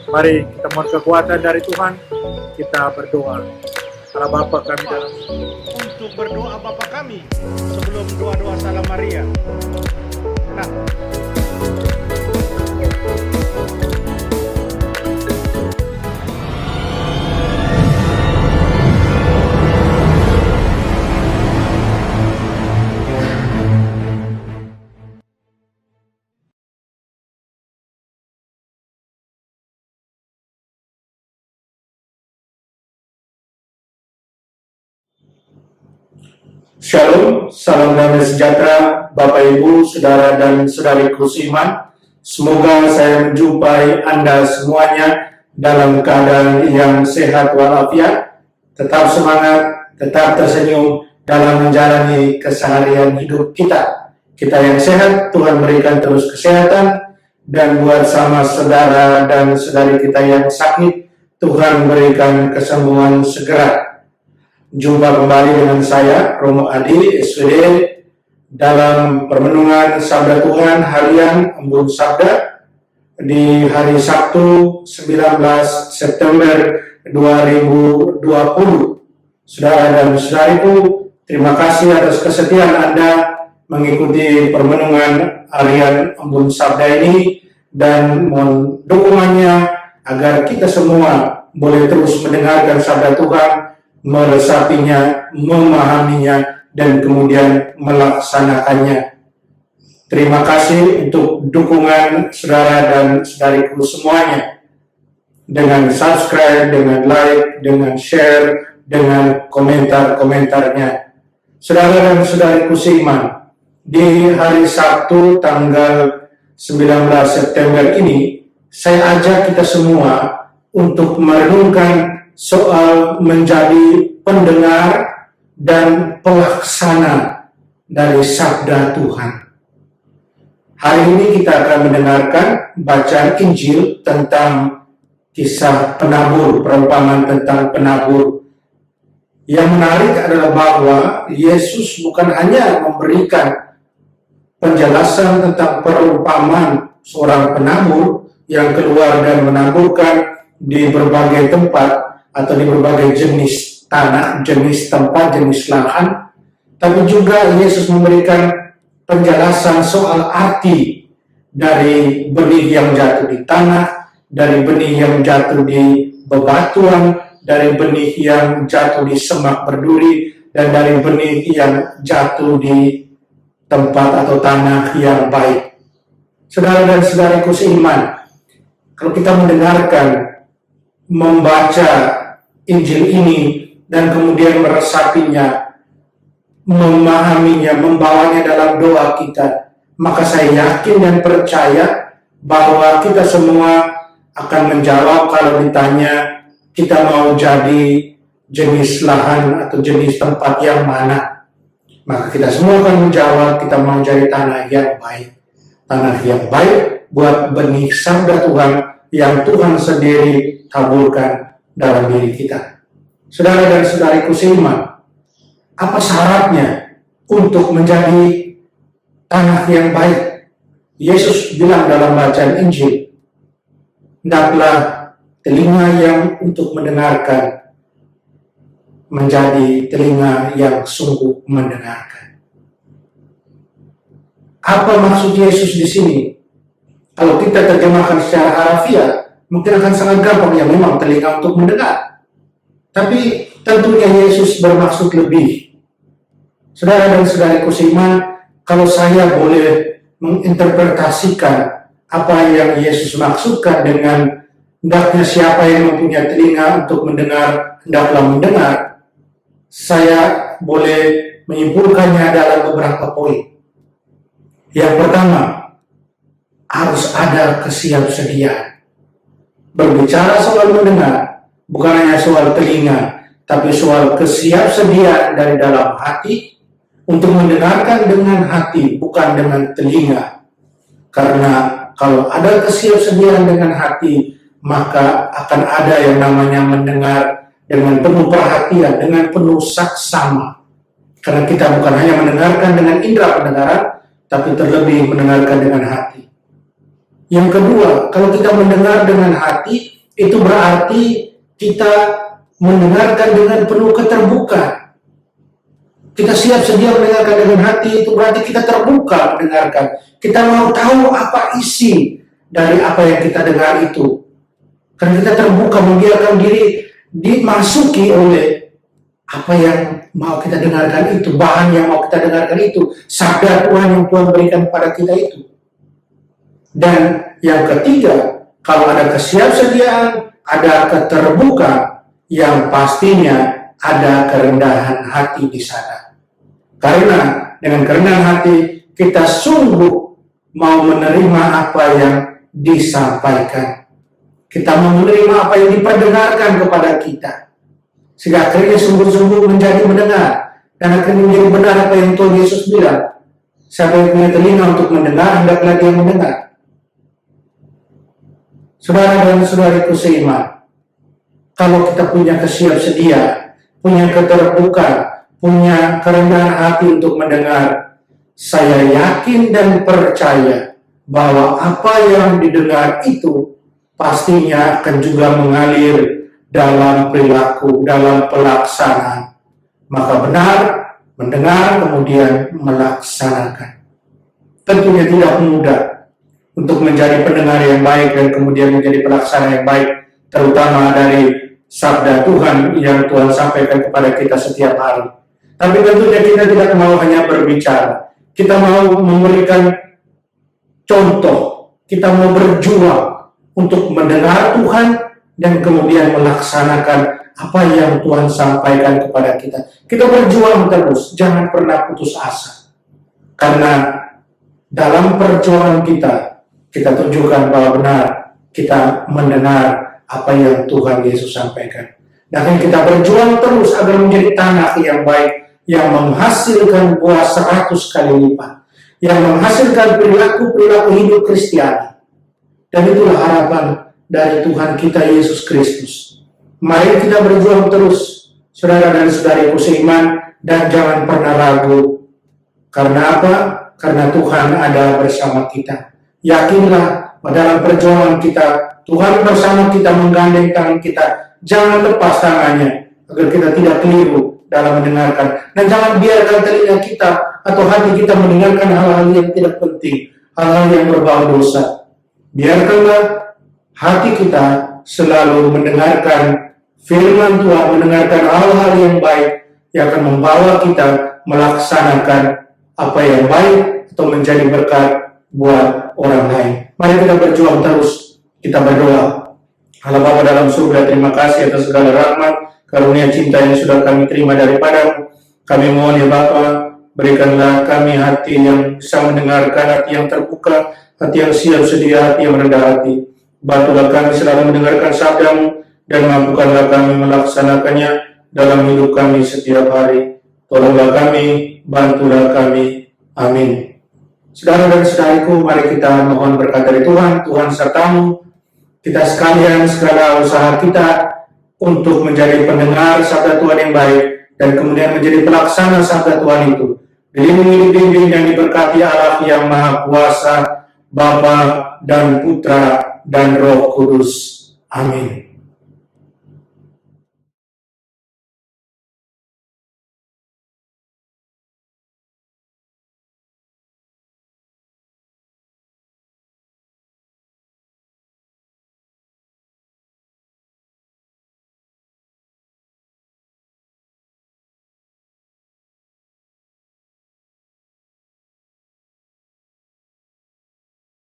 Mari kita mohon kekuatan dari Tuhan. Kita berdoa. Allah Bapa kami dalam untuk berdoa Bapa kami sebelum doa-doa Salam Maria. Nah, Shalom, salam damai sejahtera Bapak Ibu, Saudara dan Saudariku seiman. Semoga saya menjumpai Anda semuanya dalam keadaan yang sehat walafiat, tetap semangat, tetap tersenyum dalam menjalani keseharian hidup kita. Kita yang sehat, Tuhan berikan terus kesehatan, dan buat sama saudara dan saudari kita yang sakit, Tuhan berikan kesembuhan segera. Jumpa kembali dengan saya, Romo Adi, SVD, dalam permenungan Sabda Tuhan harian Embun Sabda di hari Sabtu 19 September 2020. Saudara dan saudariku, terima kasih atas kesetiaan Anda mengikuti permenungan harian Embun Sabda ini, dan mohon dukungannya agar kita semua boleh terus mendengarkan Sabda Tuhan, meresapinya, memahaminya, dan kemudian melaksanakannya. Terima kasih untuk dukungan saudara dan saudariku semuanya. Dengan subscribe, dengan like, dengan share, dengan komentar-komentarnya. Saudara dan saudariku seiman, di hari Sabtu tanggal 19 September ini, saya ajak kita semua untuk merenungkan soal menjadi pendengar dan pelaksana dari Sabda Tuhan. Hari ini kita akan mendengarkan bacaan Injil tentang kisah penabur, perumpamaan tentang penabur. Yang menarik adalah bahwa Yesus bukan hanya memberikan penjelasan tentang perumpamaan seorang penabur yang keluar dan menaburkan di berbagai tempat atau di berbagai jenis tanah, jenis tempat, jenis lahan, tapi juga Yesus memberikan penjelasan soal arti dari benih yang jatuh di tanah, dari benih yang jatuh di bebatuan, dari benih yang jatuh di semak berduri, dan dari benih yang jatuh di tempat atau tanah yang baik. Saudara dan saudariku seiman, kalau kita mendengarkan, membaca Injil ini, dan kemudian meresapinya, memahaminya, membawanya dalam doa kita, maka saya yakin dan percaya bahwa kita semua akan menjawab kalau ditanya kita mau jadi jenis lahan atau jenis tempat yang mana. Maka kita semua akan menjawab kita mau jadi tanah yang baik. Tanah yang baik buat benih Sabda Tuhan yang Tuhan sendiri taburkan dalam diri kita. Saudara dan saudariku seiman, apa syaratnya untuk menjadi tanah yang baik? Yesus bilang dalam bacaan Injil, hendaklah telinga yang untuk mendengarkan menjadi telinga yang sungguh mendengarkan. Apa maksud Yesus di sini? Kalau kita terjemahkan secara harafiah, mungkin akan sangat gampang, ya memang telinga untuk mendengar. Tapi tentunya Yesus bermaksud lebih. Saudara dan saudariku seiman, kalau saya boleh menginterpretasikan apa yang Yesus maksudkan dengan hendaknya siapa yang mempunyai telinga untuk mendengar, hendaklah mendengar, saya boleh menyimpulkannya dalam beberapa poin. Yang pertama, harus ada kesiapsediaan. Berbicara soal mendengar, bukan hanya soal telinga, tapi soal kesiapsediaan dari dalam hati untuk mendengarkan dengan hati, bukan dengan telinga. Karena kalau ada kesiapsediaan dengan hati, maka akan ada yang namanya mendengar dengan penuh perhatian, dengan penuh saksama. Karena kita bukan hanya mendengarkan dengan indera pendengaran, tapi terlebih mendengarkan dengan hati. Yang kedua, kalau kita mendengar dengan hati, itu berarti kita mendengarkan dengan penuh keterbukaan. Kita siap sedia mendengarkan dengan hati, itu berarti kita terbuka mendengarkan. Kita mau tahu apa isi dari apa yang kita dengar itu. Karena kita terbuka membiarkan diri dimasuki oleh apa yang mau kita dengarkan itu, bahan yang mau kita dengarkan itu, sabda Tuhan yang Tuhan berikan kepada kita itu. Dan yang ketiga, kalau ada kesiapsediaan, ada keterbukaan, yang pastinya ada kerendahan hati di sana. Karena dengan kerendahan hati, kita sungguh mau menerima apa yang disampaikan. Kita mau menerima apa yang diperdengarkan kepada kita. Sehingga akhirnya sungguh-sungguh menjadi mendengar. Dan akhirnya menjadi benar apa yang Tuhan Yesus bilang. Siapa yang punya telinga untuk mendengar, hendaklah dia mendengar. Saudara dan saudariku seiman, kalau kita punya kesiapsedia, punya keterbukaan, punya kerendahan hati untuk mendengar, saya yakin dan percaya bahwa apa yang didengar itu pastinya akan juga mengalir dalam perilaku, dalam pelaksanaan. Maka benar mendengar kemudian melaksanakan. Tentunya tidak mudah untuk menjadi pendengar yang baik dan kemudian menjadi pelaksana yang baik, terutama dari sabda Tuhan yang Tuhan sampaikan kepada kita setiap hari. Tapi tentunya kita tidak mau hanya berbicara, kita mau memberikan contoh, kita mau berjuang untuk mendengar Tuhan dan kemudian melaksanakan apa yang Tuhan sampaikan kepada kita. Kita berjuang terus, jangan pernah putus asa. Karena dalam perjuangan kita tunjukkan bahwa benar kita mendengar apa yang Tuhan Yesus sampaikan. Dan kita berjuang terus agar menjadi tanah yang baik, yang menghasilkan buah 100 kali lipat, yang menghasilkan perilaku hidup Kristiani. Dan itulah harapan dari Tuhan kita Yesus Kristus. Mari kita berjuang terus, saudara dan saudariku seiman, dan jangan pernah ragu. Karena apa? Karena Tuhan ada bersama kita. Yakinlah dalam perjuangan kita, Tuhan bersama kita, menggandeng tangan kita. Jangan lepas tangannya agar kita tidak keliru dalam mendengarkan. Dan jangan biarkan telinga kita atau hati kita mendengarkan hal-hal yang tidak penting, hal-hal yang berbau dosa. Biarkanlah hati kita selalu mendengarkan firman Tuhan, mendengarkan hal-hal yang baik yang akan membawa kita melaksanakan apa yang baik atau menjadi berkat buat orang lain. Mari kita berjuang terus, kita berdoa. Allah Bapa dalam surga, terima kasih atas segala rahmat, karunia cinta yang sudah kami terima daripada-Mu. Kami mohon ya Bapa, berikanlah kami hati yang bisa mendengarkan, hati yang terbuka, hati yang siap sedia, hati yang rendah hati. Bantulah kami selalu mendengarkan sabda-Mu dan mampukanlah kami melaksanakannya dalam hidup kami setiap hari. Tolonglah kami, bantulah kami. Amin. Saudara dan saudariku, mari kita mohon berkat dari Tuhan. Tuhan sertamu, kita sekalian, segala usaha kita untuk menjadi pendengar sabda Tuhan yang baik dan kemudian menjadi pelaksana sabda Tuhan itu. Dilindungi, dibimbing dan diberkati Allah yang Maha Kuasa, Bapa dan Putra dan Roh Kudus. Amin.